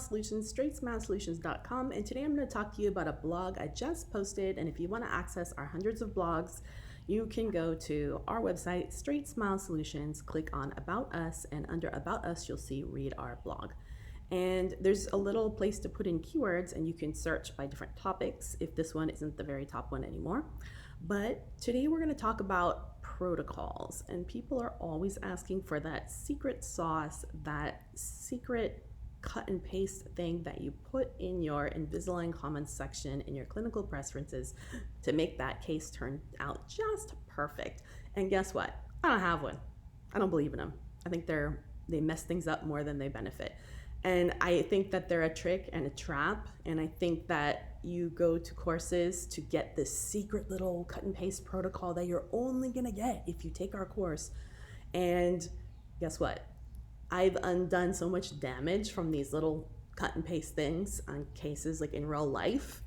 Solutions, StraightSmileSolutions.com, and today I'm going to talk to you about a blog I just posted. And if you want to access our hundreds of blogs, you can go to our website, StraightSmile Solutions, click on About Us, and under About Us, you'll see Read Our Blog. And there's a little place to put in keywords, and you can search by different topics if this one isn't the very top one anymore. But today we're going to talk about protocols, and people are always asking for that secret sauce, that secret cut and paste thing that you put in your Invisalign comments section in your clinical preferences to make that case turn out just perfect. And guess what? I don't have one. I don't believe in them. I think they mess things up more than they benefit. And I think that they're a trick and a trap. And I think that you go to courses to get this secret little cut and paste protocol that you're only gonna get if you take our course. And guess what? I've undone so much damage from these little cut and paste things on cases like in real life.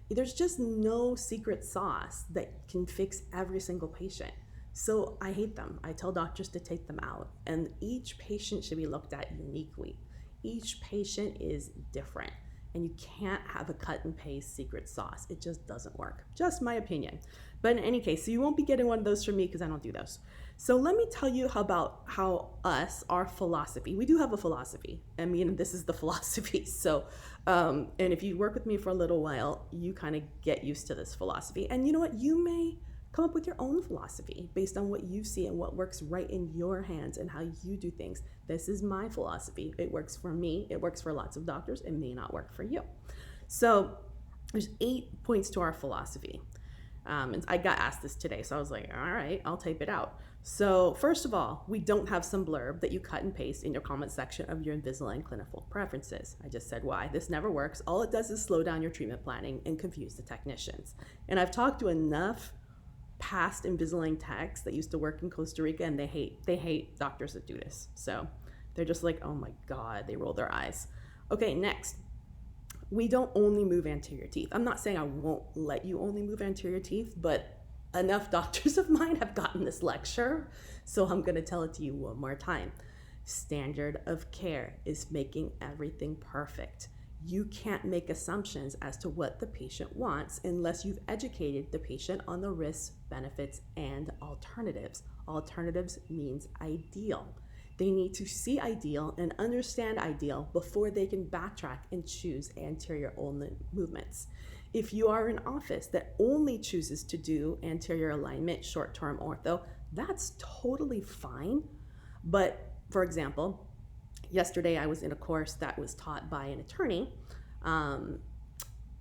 There's just no secret sauce that can fix every single patient. So I hate them. I tell doctors to take them out. And each patient should be looked at uniquely. Each patient is different, and you can't have a cut and paste secret sauce. It just doesn't work. Just my opinion. But in any case, so you won't be getting one of those from me because I don't do those. So let me tell you about our philosophy. We do have a philosophy. I mean, this is the philosophy. So, and if you work with me for a little while, you kind of get used to this philosophy. And you know what? You may come up with your own philosophy based on what you see and what works right in your hands and how you do things. This is my philosophy. It works for me. It works for lots of doctors. It may not work for you. So there's 8 points to our philosophy. And I got asked this today, so I was like, all right, I'll type it out. So first of all, we don't have some blurb that you cut and paste in your comment section of your Invisalign clinical preferences. I just said why. This never works. All it does is slow down your treatment planning and confuse the technicians. And I've talked to enough past Invisalign techs that used to work in Costa Rica, and they hate doctors that do this. So they're just like, oh my God, they roll their eyes. Okay, next. We don't only move anterior teeth. I'm not saying I won't let you only move anterior teeth, but enough doctors of mine have gotten this lecture, so I'm gonna tell it to you one more time. Standard of care is making everything perfect. You can't make assumptions as to what the patient wants unless you've educated the patient on the risks, benefits, and alternatives. Alternatives means ideal. They need to see ideal and understand ideal before they can backtrack and choose anterior only movements. If you are an office that only chooses to do anterior alignment, short-term ortho, that's totally fine. But for example, yesterday I was in a course that was taught by an attorney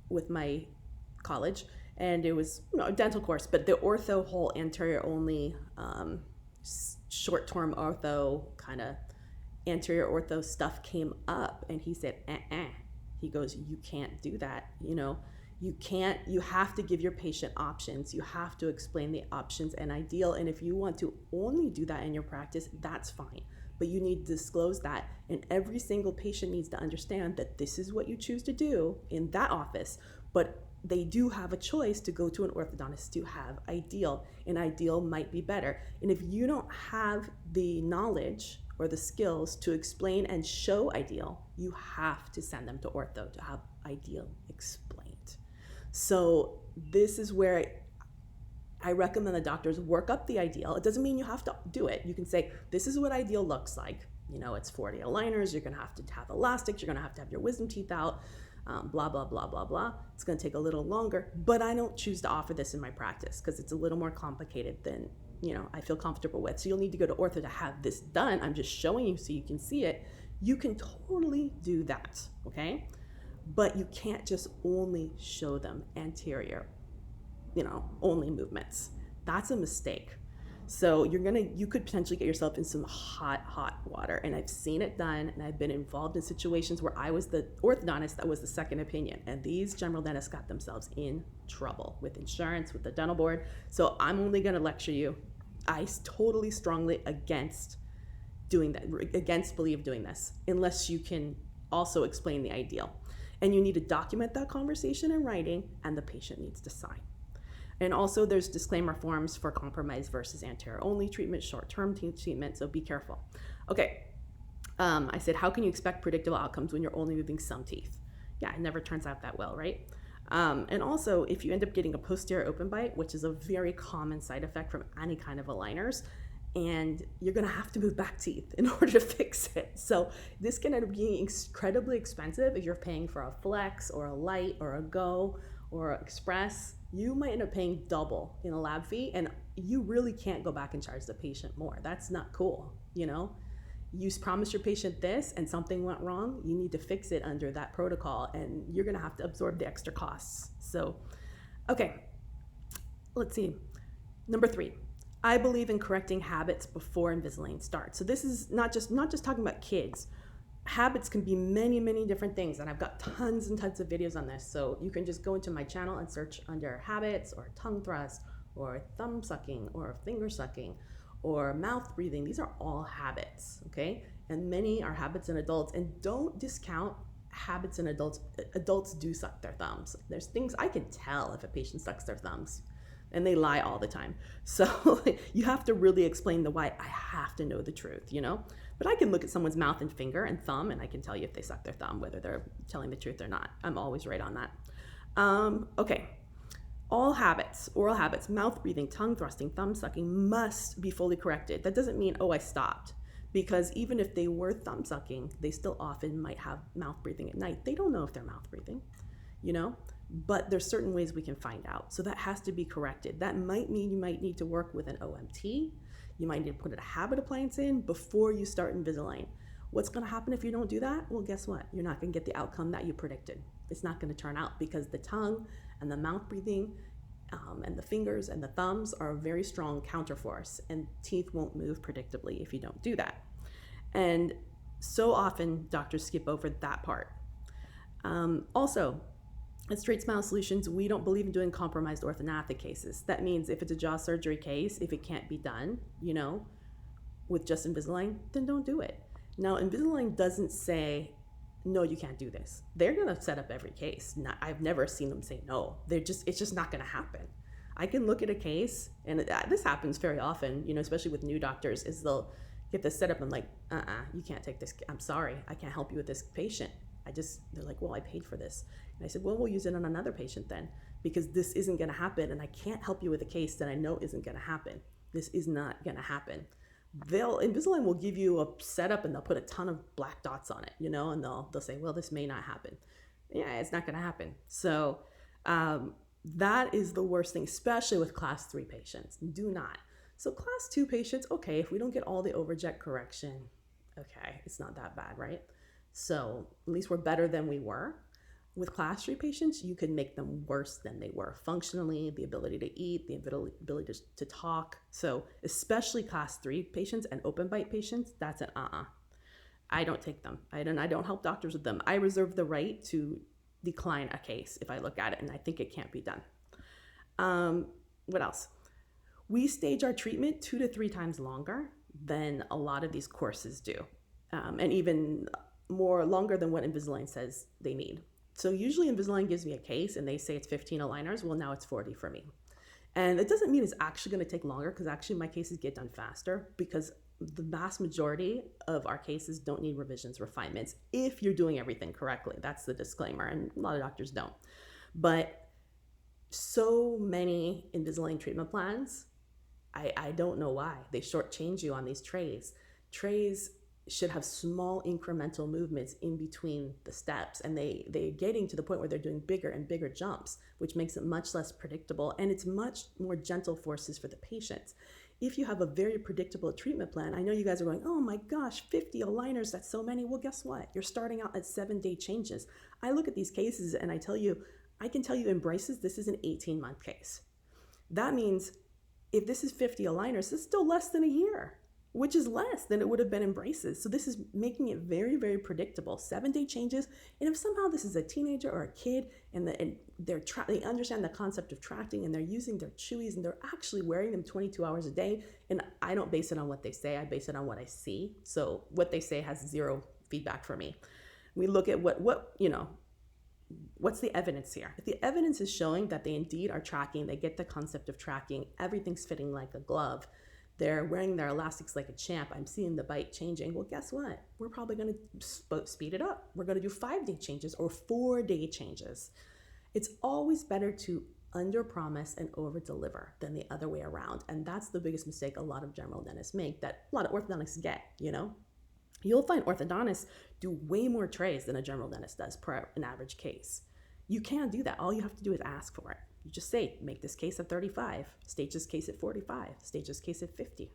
with my college, and it was a dental course, but the ortho whole anterior only short-term ortho kind of anterior ortho stuff came up, and he said, he goes, you can't do that. You have to give your patient options. You have to explain the options and ideal. And if you want to only do that in your practice, that's fine. But you need to disclose that, and every single patient needs to understand that this is what you choose to do in that office, but they do have a choice to go to an orthodontist to have ideal, and ideal might be better. And if you don't have the knowledge or the skills to explain and show ideal, you have to send them to ortho to have ideal explained. So this is where I recommend the doctors work up the ideal. It doesn't mean you have to do it. You can say, this is what ideal looks like. It's 40 aligners. You're going to have elastics. You're going to have your wisdom teeth out, blah, blah, blah, blah, blah. It's going to take a little longer, but I don't choose to offer this in my practice because it's a little more complicated than, I feel comfortable with. So you'll need to go to ortho to have this done. I'm just showing you so you can see it. You can totally do that, okay? But you can't just only show them anterior only movements. That's a mistake. So you could potentially get yourself in some hot water. And I've seen it done, and I've been involved in situations where I was the orthodontist that was the second opinion. And these general dentists got themselves in trouble with insurance, with the dental board. So I'm only gonna lecture you. I totally strongly against doing this, unless you can also explain the ideal. And you need to document that conversation in writing, and the patient needs to sign. And also there's disclaimer forms for compromise versus anterior only treatment, short-term treatment, so be careful. Okay, I said, how can you expect predictable outcomes when you're only moving some teeth? Yeah, it never turns out that well, right? And also, if you end up getting a posterior open bite, which is a very common side effect from any kind of aligners, and you're gonna have to move back teeth in order to fix it. So this can end up being incredibly expensive if you're paying for a flex or a light or a go or express. You might end up paying double in a lab fee, and you really can't go back and charge the patient more. That's not cool, you know? You promised your patient this and something went wrong, you need to fix it under that protocol, and you're gonna have to absorb the extra costs. So, okay, let's see. Number 3, I believe in correcting habits before Invisalign starts. So this is not just talking about kids. Habits can be many, many different things, and I've got tons and tons of videos on this. So you can just go into my channel and search under habits or tongue thrust or thumb sucking or finger sucking or mouth breathing. These are all habits, okay? And many are habits in adults, and don't discount habits in adults. Adults do suck their thumbs. There's things I can tell if a patient sucks their thumbs, and they lie all the time. So you have to really explain the why. I have to know the truth, you know? But I can look at someone's mouth and finger and thumb, and I can tell you if they suck their thumb, whether they're telling the truth or not. I'm always right on that. Okay. All habits, oral habits, mouth breathing, tongue thrusting, thumb sucking must be fully corrected. That doesn't mean, oh, I stopped. Because even if they were thumb sucking, they still often might have mouth breathing at night. They don't know if they're mouth breathing, you know? But there's certain ways we can find out. So that has to be corrected. That might mean you might need to work with an OMT. You might need to put a habit appliance in before you start Invisalign. What's gonna happen if you don't do that? Well, guess what? You're not gonna get the outcome that you predicted. It's not gonna turn out because the tongue and the mouth breathing and the fingers and the thumbs are a very strong counterforce, and teeth won't move predictably if you don't do that. And so often doctors skip over that part. Also, at StraightSmile Solutions, we don't believe in doing compromised orthodontic cases. That means if it's a jaw surgery case, if it can't be done, you know, with just Invisalign, then don't do it. Now, Invisalign doesn't say, no, you can't do this. They're gonna set up every case. I've never seen them say no. It's just not gonna happen. I can look at a case, and this happens very often, you know, especially with new doctors, is they'll get this set up and like, you can't take this. I'm sorry, I can't help you with this patient. They're like, well, I paid for this. And I said, well, we'll use it on another patient then, because this isn't gonna happen, and I can't help you with a case that I know isn't gonna happen. This is not gonna happen. Invisalign will give you a setup and they'll put a ton of black dots on it, you know, and they'll say, well, this may not happen. Yeah, it's not gonna happen. So that is the worst thing, especially with class 3 patients. Do not. So class 2 patients, okay, if we don't get all the overjet correction, okay, it's not that bad, right? So at least we're better than we were. With class 3 patients, you could make them worse than they were functionally, the ability to eat, the ability to talk. So especially class 3 patients and open bite patients, that's an I don't take them. I don't help doctors with them. I reserve the right to decline a case if I look at it and I think it can't be done. What else? We stage our treatment 2 to 3 times longer than a lot of these courses do, and even more longer than what Invisalign says they need. So usually Invisalign gives me a case and they say it's 15 aligners. Well, now it's 40 for me. And it doesn't mean it's actually going to take longer, because actually my cases get done faster, because the vast majority of our cases don't need revisions, refinements, if you're doing everything correctly. That's the disclaimer, and a lot of doctors don't. But so many Invisalign treatment plans, I don't know why. They shortchange you on these trays. Trays should have small incremental movements in between the steps, and they're getting to the point where they're doing bigger and bigger jumps, which makes it much less predictable, and it's much more gentle forces for the patients. If you have a very predictable treatment plan, I know you guys are going, oh my gosh, 50 aligners, that's so many. Well, guess what? You're starting out at 7-day changes. I look at these cases and I can tell you in braces, this is an 18-month case. That means if this is 50 aligners, it's still less than a year, which is less than it would have been in braces. So this is making it very, very predictable. 7-day changes. And if somehow this is a teenager or a kid and they understand the concept of tracting and they're using their chewies and they're actually wearing them 22 hours a day, and I don't base it on what they say, I base it on what I see. So what they say has zero feedback for me. We look at what's the evidence here? If the evidence is showing that they indeed are tracking, they get the concept of tracking, everything's fitting like a glove, They're wearing their elastics like a champ. I'm seeing the bite changing. Well, guess what? We're probably going to speed it up. We're going to do 5-day changes or 4-day changes. It's always better to under promise and over deliver than the other way around. And that's the biggest mistake a lot of general dentists make, that a lot of orthodontists get, you know? You'll find orthodontists do way more trays than a general dentist does per an average case. You can't do that. All you have to do is ask for it. You just say, make this case at 35, stage this case at 45, stage this case at 50.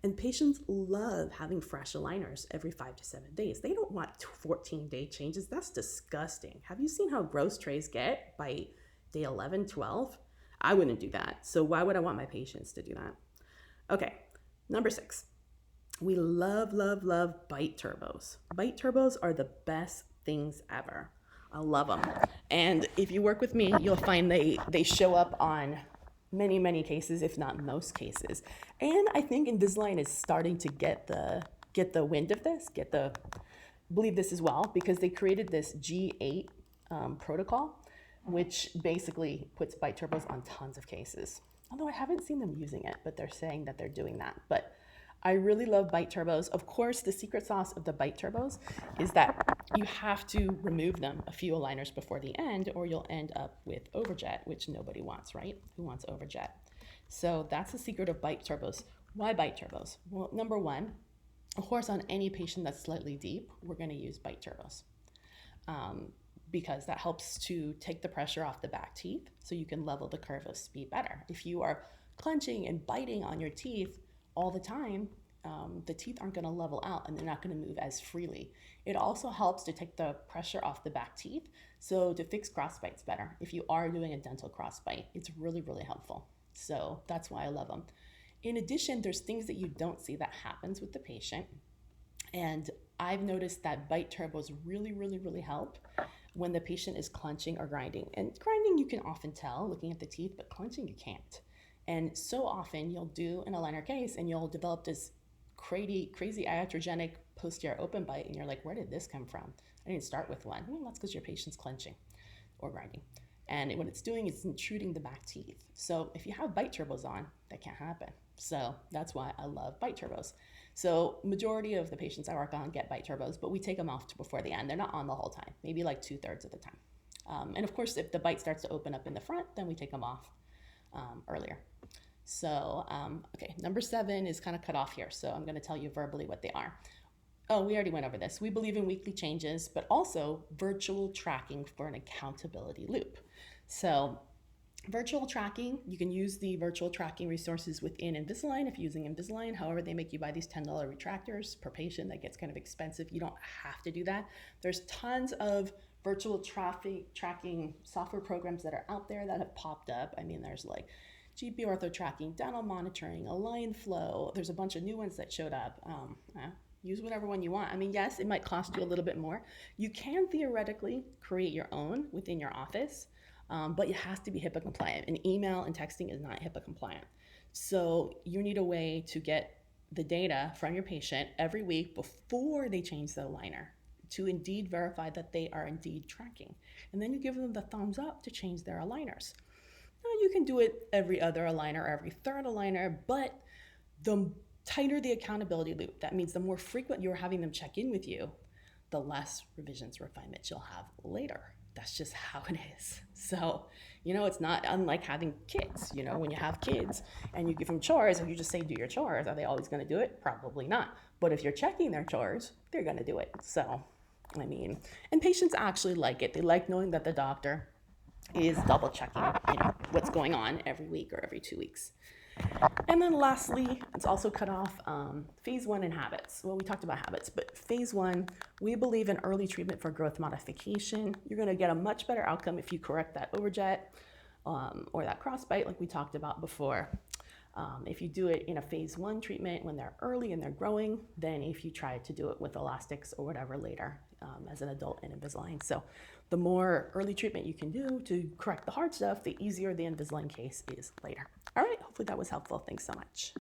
And patients love having fresh aligners every 5 to 7 days. They don't want 14-day changes. That's disgusting. Have you seen how gross trays get by day 11, 12? I wouldn't do that. So why would I want my patients to do that? Okay, number 6. We love, love, love bite turbos. Bite turbos are the best things ever. I love them. And if you work with me, you'll find they show up on many, many cases, if not most cases. And I think Invisalign is starting to get the wind of this, believe this as well, because they created this G8 protocol, which basically puts bite turbos on tons of cases. Although I haven't seen them using it, but they're saying that they're doing that. But I really love bite turbos. Of course, the secret sauce of the bite turbos is that you have to remove them a few aligners before the end, or you'll end up with overjet, which nobody wants, right? Who wants overjet? So that's the secret of bite turbos. Why bite turbos? Well, number one, of course, on any patient that's slightly deep, we're going to use bite turbos because that helps to take the pressure off the back teeth so you can level the curve of speed better. If you are clenching and biting on your teeth all the time, the teeth aren't going to level out and they're not going to move as freely. It also helps to take the pressure off the back teeth, so to fix crossbites better. If you are doing a dental crossbite, it's really, really helpful. So that's why I love them. In addition, there's things that you don't see that happens with the patient. And I've noticed that bite turbos really, really, really help when the patient is clenching or grinding. And grinding you can often tell looking at the teeth, but clenching you can't. And so often you'll do an aligner case and you'll develop this crazy iatrogenic posterior open bite, and you're like, where did this come from? I didn't start with one. Well, that's because your patient's clenching or grinding. And what it's doing is intruding the back teeth. So if you have bite turbos on, that can't happen. So that's why I love bite turbos. So majority of the patients I work on get bite turbos, but we take them off before the end. They're not on the whole time, maybe like 2/3 of the time. And of course, if the bite starts to open up in the front, then we take them off earlier. So, okay, number 7 is kind of cut off here. So I'm going to tell you verbally what they are. Oh, we already went over this. We believe in weekly changes, but also virtual tracking for an accountability loop. So virtual tracking, you can use the virtual tracking resources within Invisalign if you're using Invisalign. However, they make you buy these $10 retractors per patient. That gets kind of expensive. You don't have to do that. There's tons of virtual tracking software programs that are out there that have popped up. I mean, there's like GP Ortho tracking, dental monitoring, Align Flow. There's a bunch of new ones that showed up. Use whatever one you want. I mean, yes, it might cost you a little bit more. You can theoretically create your own within your office, but it has to be HIPAA compliant. And email and texting is not HIPAA compliant. So you need a way to get the data from your patient every week before they change the aligner to indeed verify that they are indeed tracking. And then you give them the thumbs up to change their aligners. Now you can do it every other aligner or every third aligner, but the tighter the accountability loop, that means the more frequent you're having them check in with you, the less revisions, refinements you'll have later. That's just how it is. So, it's not unlike having kids. When you have kids and you give them chores, if you just say, do your chores, are they always going to do it? Probably not. But if you're checking their chores, they're going to do it. So, and patients actually like it. They like knowing that the doctor is double checking, what's going on every week or every 2 weeks. And then lastly, it's also cut off phase 1 in habits. Well, we talked about habits, but phase 1, we believe in early treatment for growth modification. You're going to get a much better outcome if you correct that overjet or that crossbite like we talked about before. If you do it in a phase 1 treatment when they're early and they're growing, than if you try to do it with elastics or whatever later as an adult in Invisalign. So the more early treatment you can do to correct the hard stuff, the easier the Invisalign case is later. All right, hopefully that was helpful. Thanks so much.